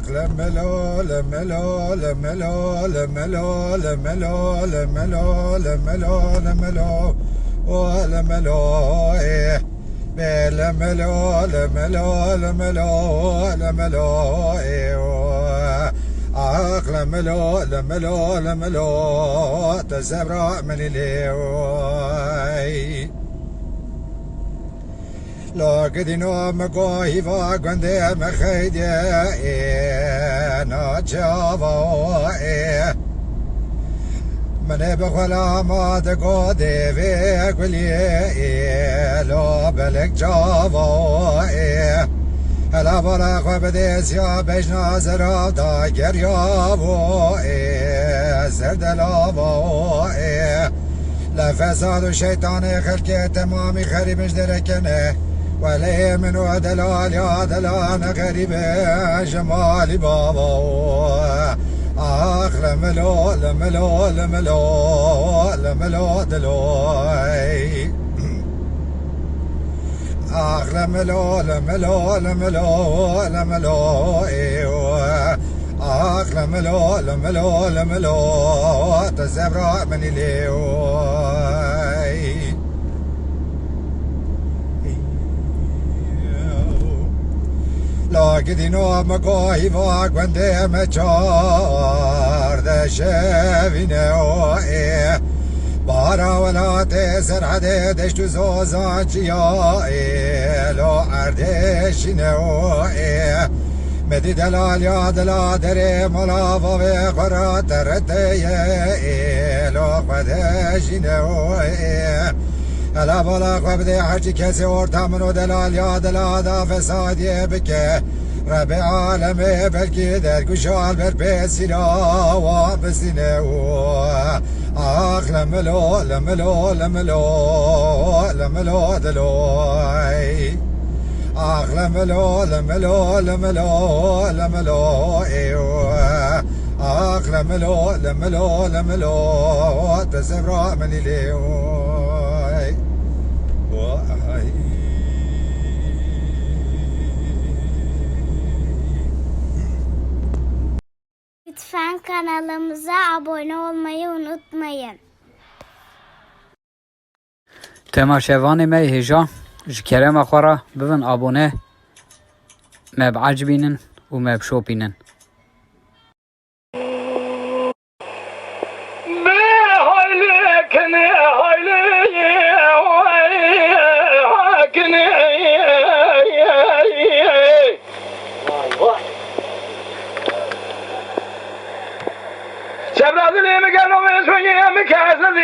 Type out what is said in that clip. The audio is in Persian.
لملو لملو لملو لملو لملو لملو لملو لملو ولملو إيه لملو لملو لملو لملو إيه لملو لملو لملو تزبرا من اليوم لو قدنو مقوي فاقوندي مخيدي ناجابو من بخلا ما تقودي في قولي لو بلك جابو هلا بلا خبديس يا بيش نازر داير يابو زردلابو لفساد الشيطان خلقي تمامي خريب مش دركنه ولا من دلال يا دلال غريب جمالي بابا لملو لملو لملو لملو دلوي لملو لملو لملو لملو ايوه لملو لملو لملو تزبرا من اليوم لقدينو مقوي فاقوندي مجار ذا شافينو بارا ولا تسر عدي دشتو زوزانجيا لو عردشنو مدي دلال يا دلا دري ملافا في قرا ترتي لو قدشنو هلا بلا قبدي حجي كسي ورتامنو دلال يا دلا دا فسادي بك رب عالمي بلكي در كشال بربسينا وبسينو لملو لملو لملو لملو دلوي لملو لملو لملو لملو ايوه لملو لملو لملو تزبرا من اليوم Lütfen kanalımıza abone olmayı unutmayın. تماشاواني مي هجا جكرم اخورا ببن ابونه ما بعجبينن وما بشوبينن شباب اللي مكانهم يسوي مكاسب